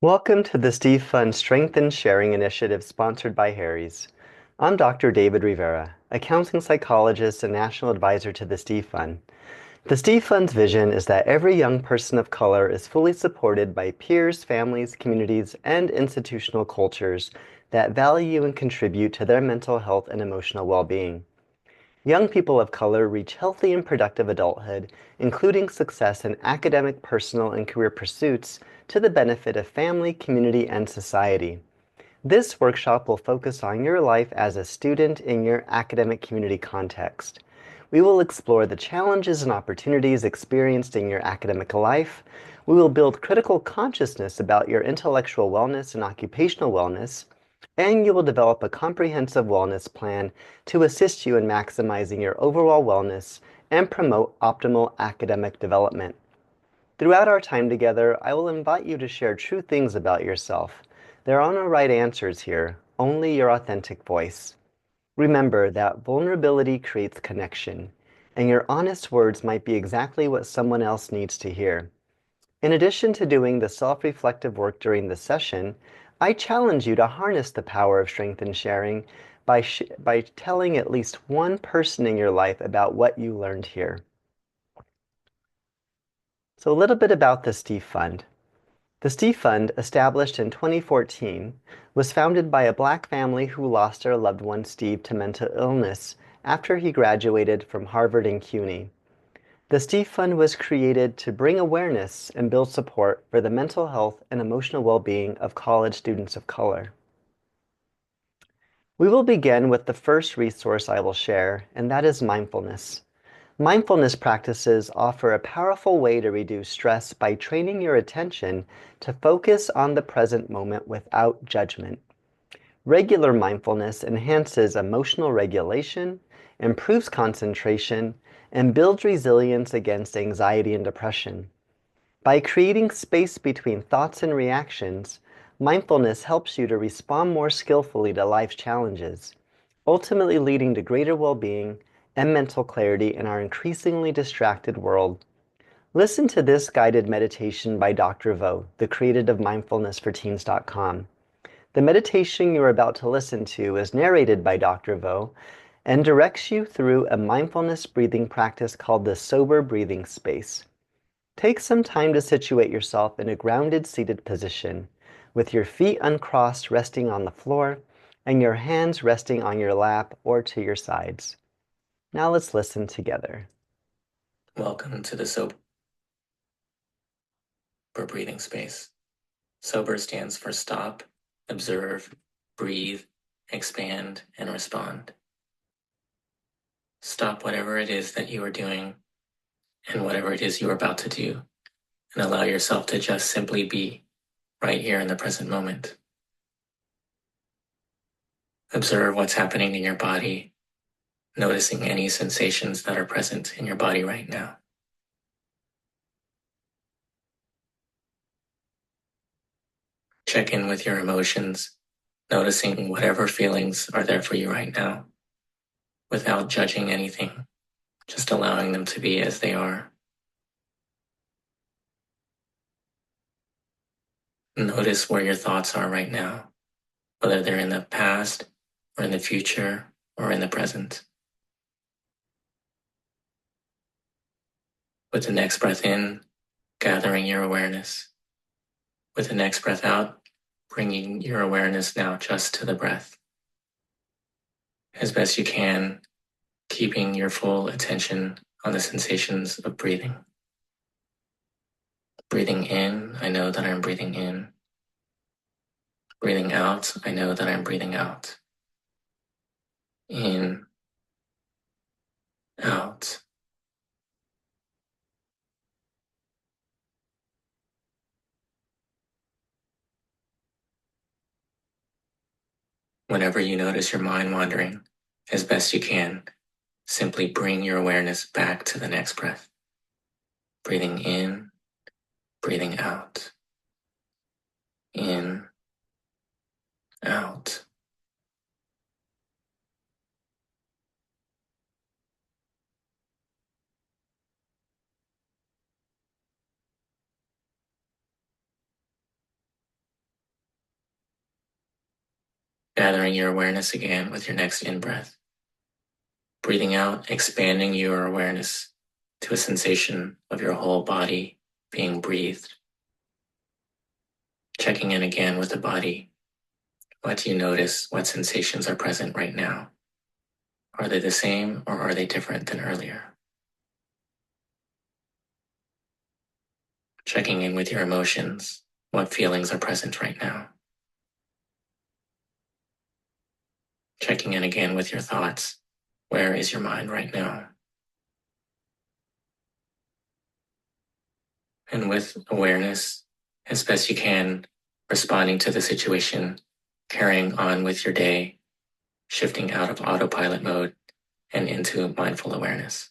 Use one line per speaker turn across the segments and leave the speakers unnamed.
Welcome to the Steve Fund Strength and Sharing Initiative sponsored by Harry's. I'm Dr. David Rivera, a counseling psychologist and national advisor to the Steve Fund. The Steve Fund's vision is that every young person of color is fully supported by peers, families, communities, and institutional cultures that value and contribute to their mental health and emotional well-being. Young people of color reach healthy and productive adulthood, including success in academic, personal, and career pursuits to the benefit of family, community, and society. This workshop will focus on your life as a student in your academic community context. We will explore the challenges and opportunities experienced in your academic life. We will build critical consciousness about your intellectual wellness and occupational wellness, and you will develop a comprehensive wellness plan to assist you in maximizing your overall wellness and promote optimal academic development. Throughout our time together, I will invite you to share true things about yourself. There are no right answers here, only your authentic voice. Remember that vulnerability creates connection, and your honest words might be exactly what someone else needs to hear. In addition to doing the self-reflective work during the session, I challenge you to harness the power of strength and sharing by telling at least one person in your life about what you learned here. So a little bit about the Steve Fund. The Steve Fund, established in 2014, was founded by a Black family who lost their loved one Steve to mental illness after he graduated from Harvard and CUNY. The Steve Fund was created to bring awareness and build support for the mental health and emotional well-being of college students of color. We will begin with the first resource I will share, and that is mindfulness. Mindfulness practices offer a powerful way to reduce stress by training your attention to focus on the present moment without judgment. Regular mindfulness enhances emotional regulation, improves concentration, and builds resilience against anxiety and depression. By creating space between thoughts and reactions, mindfulness helps you to respond more skillfully to life's challenges, ultimately leading to greater well-being and mental clarity in our increasingly distracted world. Listen to this guided meditation by Dr. Vo, the creator of mindfulnessforteens.com. The meditation you are about to listen to is narrated by Dr. Vo and directs you through a mindfulness breathing practice called the sober breathing space. Take some time to situate yourself in a grounded seated position, with your feet uncrossed resting on the floor and your hands resting on your lap or to your sides. Now let's listen together.
Welcome to the sober breathing space. Sober stands for stop, observe, breathe, expand, and respond. Stop whatever it is that you are doing and whatever it is you are about to do, and allow yourself to just simply be right here in the present moment. Observe what's happening in your body, noticing any sensations that are present in your body right now. Check in with your emotions, noticing whatever feelings are there for you right now, without judging anything, just allowing them to be as they are. Notice where your thoughts are right now, whether they're in the past or in the future or in the present. With the next breath in, gathering your awareness. With the next breath out, bringing your awareness now just to the breath. As best you can, keeping your full attention on the sensations of breathing. Breathing in, I know that I'm breathing in. Breathing out, I know that I'm breathing out. In, out. Whenever you notice your mind wandering, as best you can, simply bring your awareness back to the next breath. Breathing in, breathing out. In, out. gathering your awareness again with your next in-breath. Breathing out, expanding your awareness to a sensation of your whole body being breathed. Checking in again with the body. What do you notice? What sensations are present right now? Are they the same or are they different than earlier? Checking in with your emotions. What feelings are present right now? Checking in again with your thoughts. Where is your mind right now? And with awareness, as best you can, responding to the situation, carrying on with your day, shifting out of autopilot mode and into mindful awareness.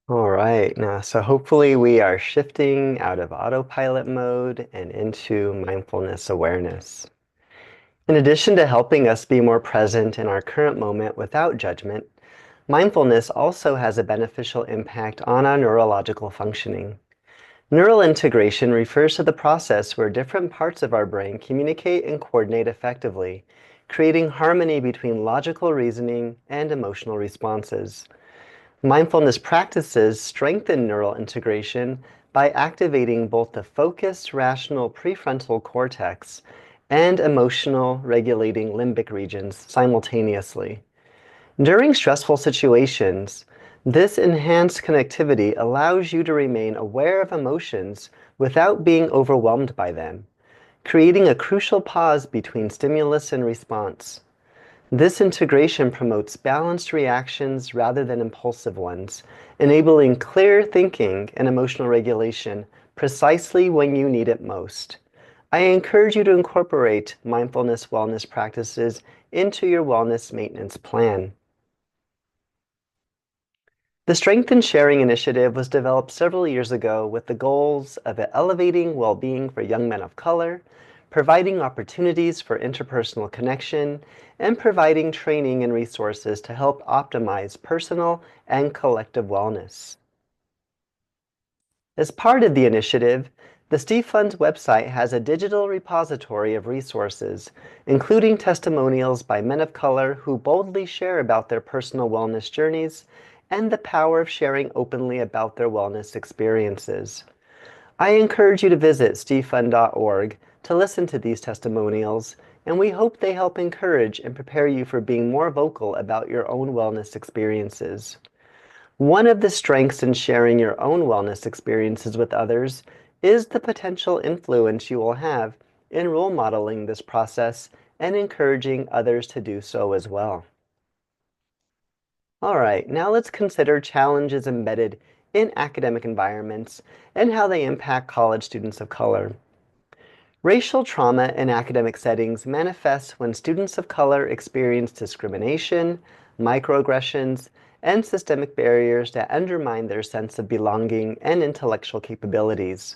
All right, now, so hopefully we are shifting out of autopilot mode and into mindfulness awareness. In addition to helping us be more present in our current moment without judgment, mindfulness also has a beneficial impact on our neurological functioning. Neural integration refers to the process where different parts of our brain communicate and coordinate effectively, creating harmony between logical reasoning and emotional responses. Mindfulness practices strengthen neural integration by activating both the focused rational prefrontal cortex and emotional regulating limbic regions simultaneously. During stressful situations, this enhanced connectivity allows you to remain aware of emotions without being overwhelmed by them, creating a crucial pause between stimulus and response. This integration promotes balanced reactions rather than impulsive ones, enabling clear thinking and emotional regulation precisely when you need it most. I encourage you to incorporate mindfulness wellness practices into your wellness maintenance plan. The Strength and Sharing Initiative was developed several years ago with the goals of elevating well-being for young men of color, providing opportunities for interpersonal connection, and providing training and resources to help optimize personal and collective wellness. As part of the initiative, the Steve Fund's website has a digital repository of resources, including testimonials by men of color who boldly share about their personal wellness journeys and the power of sharing openly about their wellness experiences. I encourage you to visit stevefund.org to listen to these testimonials, and we hope they help encourage and prepare you for being more vocal about your own wellness experiences. One of the strengths in sharing your own wellness experiences with others is the potential influence you will have in role modeling this process and encouraging others to do so as well. All right, now let's consider challenges embedded in academic environments and how they impact college students of color. Racial trauma in academic settings manifests when students of color experience discrimination, microaggressions, and systemic barriers that undermine their sense of belonging and intellectual capabilities.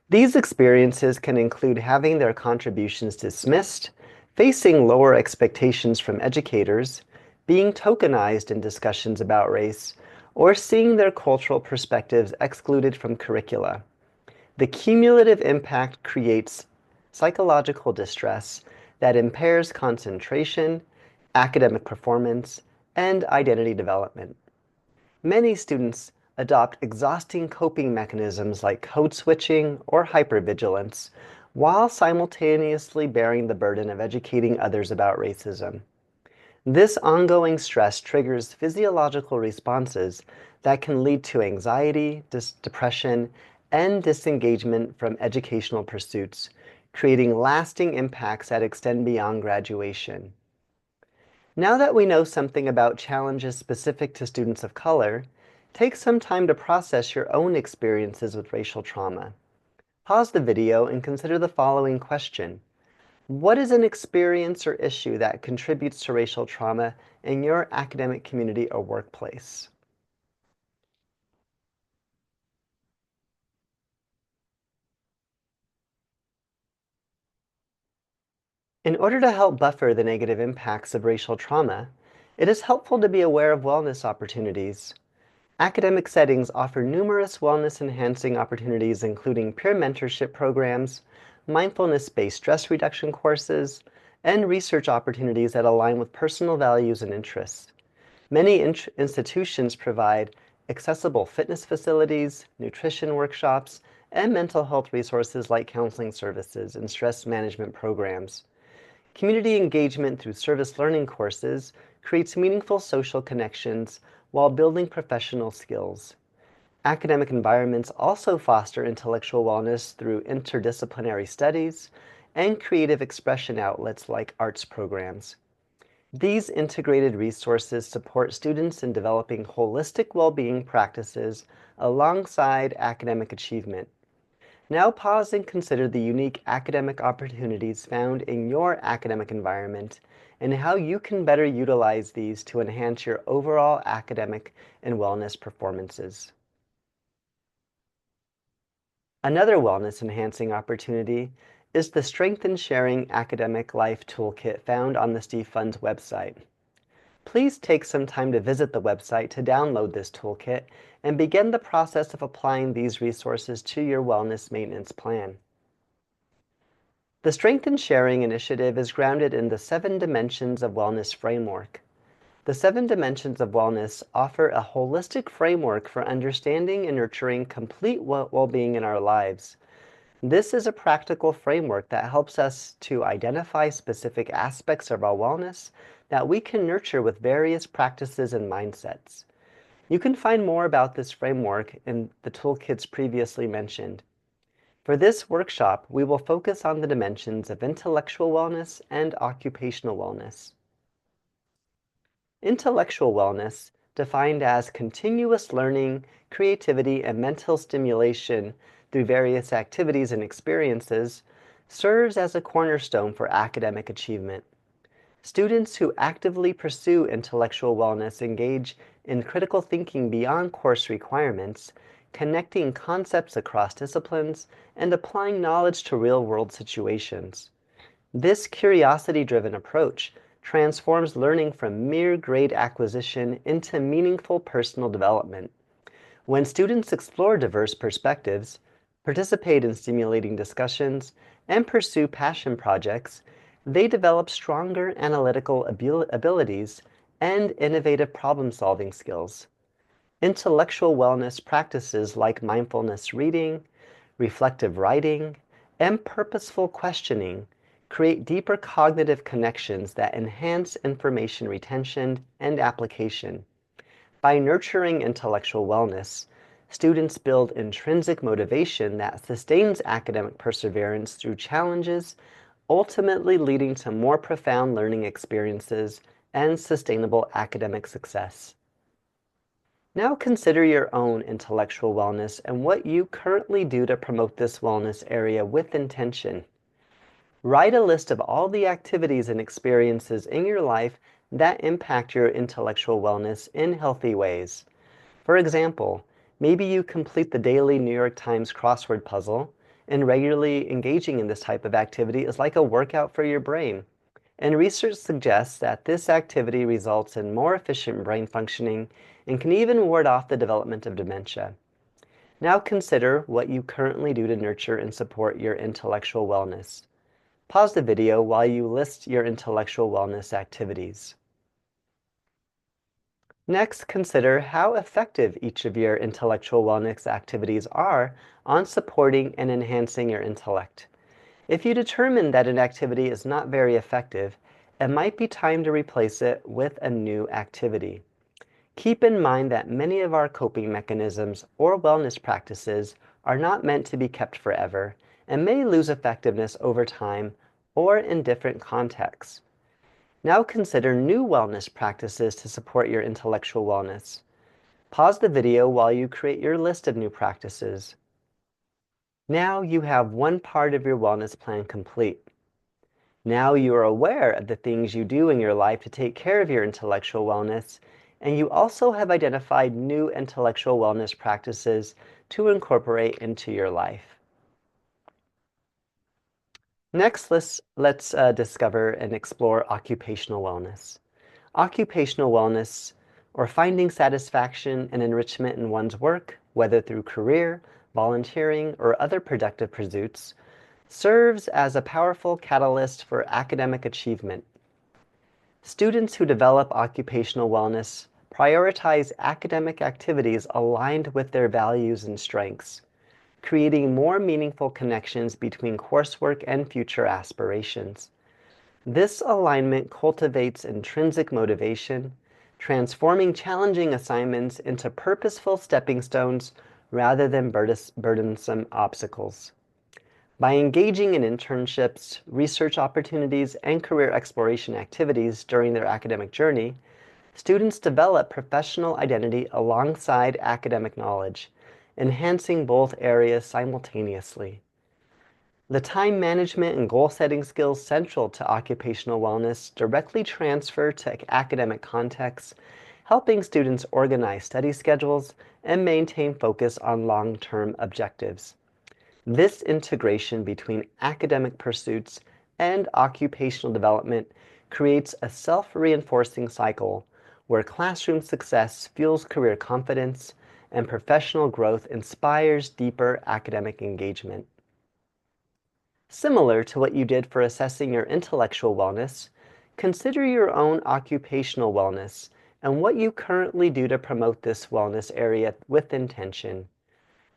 These experiences can include having their contributions dismissed, facing lower expectations from educators, being tokenized in discussions about race, or seeing their cultural perspectives excluded from curricula. The cumulative impact creates psychological distress that impairs concentration, academic performance, and identity development. Many students adopt exhausting coping mechanisms like code switching or hypervigilance, while simultaneously bearing the burden of educating others about racism. This ongoing stress triggers physiological responses that can lead to anxiety, depression, and disengagement from educational pursuits, creating lasting impacts that extend beyond graduation. Now that we know something about challenges specific to students of color, take some time to process your own experiences with racial trauma. Pause the video and consider the following question. What is an experience or issue that contributes to racial trauma in your academic community or workplace? In order to help buffer the negative impacts of racial trauma, it is helpful to be aware of wellness opportunities. Academic settings offer numerous wellness-enhancing opportunities including peer mentorship programs, mindfulness-based stress reduction courses, and research opportunities that align with personal values and interests. Many institutions provide accessible fitness facilities, nutrition workshops, and mental health resources like counseling services and stress management programs. Community engagement through service learning courses creates meaningful social connections while building professional skills. Academic environments also foster intellectual wellness through interdisciplinary studies and creative expression outlets like arts programs. These integrated resources support students in developing holistic well-being practices alongside academic achievement. Now pause and consider the unique academic opportunities found in your academic environment and how you can better utilize these to enhance your overall academic and wellness performances. Another wellness-enhancing opportunity is the Strength and Sharing Academic Life Toolkit found on the Steve Fund's website. Please take some time to visit the website to download this toolkit and begin the process of applying these resources to your wellness maintenance plan. The Strength and Sharing initiative is grounded in the 7 Dimensions of Wellness framework. The 7 Dimensions of Wellness offer a holistic framework for understanding and nurturing complete well-being in our lives. This is a practical framework that helps us to identify specific aspects of our wellness that we can nurture with various practices and mindsets. You can find more about this framework in the toolkits previously mentioned. For this workshop, we will focus on the dimensions of intellectual wellness and occupational wellness. Intellectual wellness, defined as continuous learning, creativity, and mental stimulation through various activities and experiences, serves as a cornerstone for academic achievement. Students who actively pursue intellectual wellness engage in critical thinking beyond course requirements, connecting concepts across disciplines, and applying knowledge to real-world situations. This curiosity-driven approach transforms learning from mere grade acquisition into meaningful personal development. When students explore diverse perspectives, participate in stimulating discussions, and pursue passion projects, they develop stronger analytical abilities and innovative problem-solving skills. Intellectual wellness practices like mindfulness reading, reflective writing, and purposeful questioning create deeper cognitive connections that enhance information retention and application. By nurturing intellectual wellness, students build intrinsic motivation that sustains academic perseverance through challenges, ultimately leading to more profound learning experiences and sustainable academic success. Now consider your own intellectual wellness and what you currently do to promote this wellness area with intention. Write a list of all the activities and experiences in your life that impact your intellectual wellness in healthy ways. For example, maybe you complete the daily New York Times crossword puzzle, and regularly engaging in this type of activity is like a workout for your brain. And research suggests that this activity results in more efficient brain functioning and can even ward off the development of dementia. Now consider what you currently do to nurture and support your intellectual wellness. Pause the video while you list your intellectual wellness activities. Next, consider how effective each of your intellectual wellness activities are on supporting and enhancing your intellect. If you determine that an activity is not very effective, it might be time to replace it with a new activity. Keep in mind that many of our coping mechanisms or wellness practices are not meant to be kept forever and may lose effectiveness over time or in different contexts. Now consider new wellness practices to support your intellectual wellness. Pause the video while you create your list of new practices. Now you have one part of your wellness plan complete. Now you are aware of the things you do in your life to take care of your intellectual wellness, and you also have identified new intellectual wellness practices to incorporate into your life. Next, let's discover and explore occupational wellness. Occupational wellness, or finding satisfaction and enrichment in one's work, whether through career, volunteering, or other productive pursuits, serves as a powerful catalyst for academic achievement. Students who develop occupational wellness prioritize academic activities aligned with their values and strengths, creating more meaningful connections between coursework and future aspirations. This alignment cultivates intrinsic motivation, transforming challenging assignments into purposeful stepping stones rather than burdensome obstacles. By engaging in internships, research opportunities, and career exploration activities during their academic journey, students develop professional identity alongside academic knowledge, enhancing both areas simultaneously. The time management and goal setting skills central to occupational wellness directly transfer to academic contexts, helping students organize study schedules and maintain focus on long-term objectives. This integration between academic pursuits and occupational development creates a self-reinforcing cycle where classroom success fuels career confidence and professional growth inspires deeper academic engagement. Similar to what you did for assessing your intellectual wellness, consider your own occupational wellness and what you currently do to promote this wellness area with intention.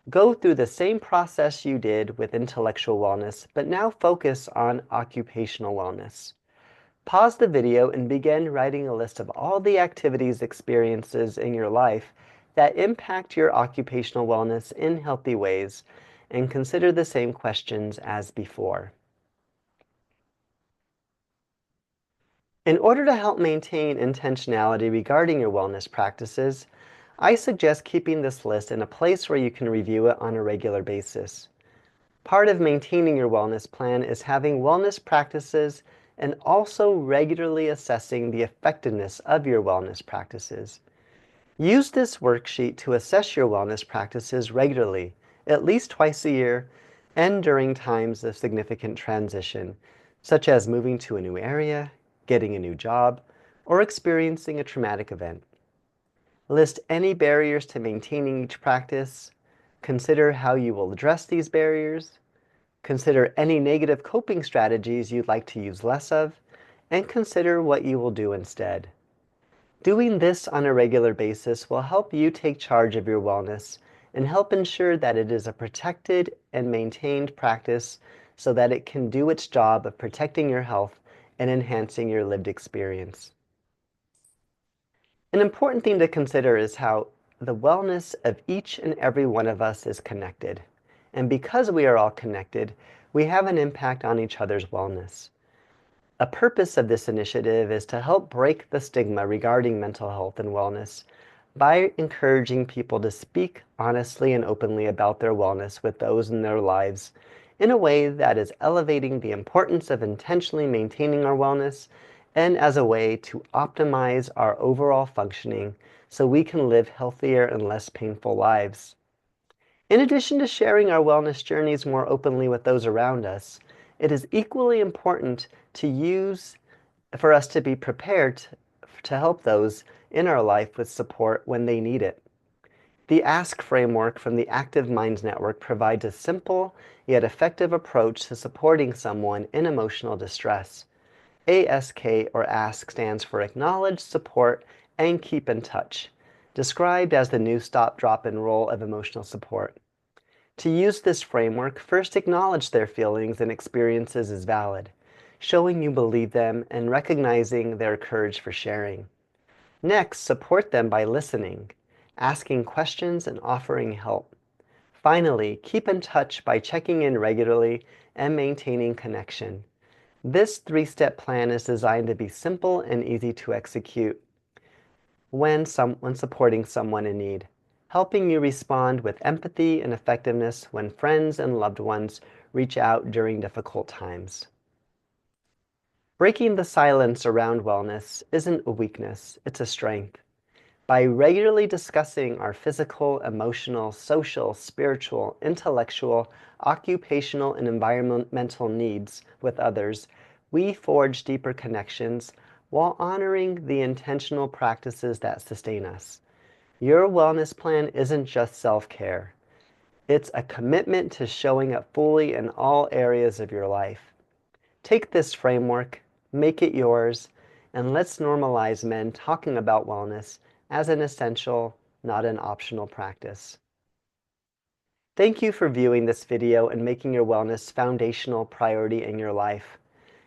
Go through the same process you did with intellectual wellness, but now focus on occupational wellness. Pause the video and begin writing a list of all the activities, experiences in your life that impact your occupational wellness in healthy ways, and consider the same questions as before. In order to help maintain intentionality regarding your wellness practices, I suggest keeping this list in a place where you can review it on a regular basis. Part of maintaining your wellness plan is having wellness practices and also regularly assessing the effectiveness of your wellness practices. Use this worksheet to assess your wellness practices regularly, at least twice a year, and during times of significant transition, such as moving to a new area, getting a new job, or experiencing a traumatic event. List any barriers to maintaining each practice. Consider how you will address these barriers. Consider any negative coping strategies you'd like to use less of, and consider what you will do instead. Doing this on a regular basis will help you take charge of your wellness and help ensure that it is a protected and maintained practice so that it can do its job of protecting your health and enhancing your lived experience. An important thing to consider is how the wellness of each and every one of us is connected. And because we are all connected, we have an impact on each other's wellness. A purpose of this initiative is to help break the stigma regarding mental health and wellness by encouraging people to speak honestly and openly about their wellness with those in their lives in a way that is elevating the importance of intentionally maintaining our wellness and as a way to optimize our overall functioning so we can live healthier and less painful lives. In addition to sharing our wellness journeys more openly with those around us, it is equally important for us to be prepared to help those in our life with support when they need it. The ASK framework from the Active Minds Network provides a simple yet effective approach to supporting someone in emotional distress. ASK or ASK stands for Acknowledge, Support, and Keep in Touch, described as the new stop, drop, and roll of emotional support. To use this framework, first acknowledge their feelings and experiences as valid, showing you believe them and recognizing their courage for sharing. Next, support them by listening, asking questions, and offering help. Finally, keep in touch by checking in regularly and maintaining connection. This three-step plan is designed to be simple and easy to execute when supporting someone in need, helping you respond with empathy and effectiveness when friends and loved ones reach out during difficult times. Breaking the silence around wellness isn't a weakness, it's a strength. By regularly discussing our physical, emotional, social, spiritual, intellectual, occupational, and environmental needs with others, we forge deeper connections while honoring the intentional practices that sustain us. Your wellness plan isn't just self-care. It's a commitment to showing up fully in all areas of your life. Take this framework, make it yours, and let's normalize men talking about wellness as an essential, not an optional practice. Thank you for viewing this video and making your wellness foundational priority in your life.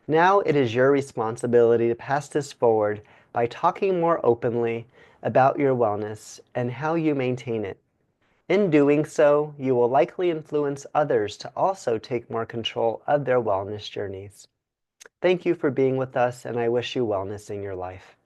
Now it is your responsibility to pass this forward by talking more openly about your wellness and how you maintain it. In doing so, you will likely influence others to also take more control of their wellness journeys. Thank you for being with us, and I wish you wellness in your life.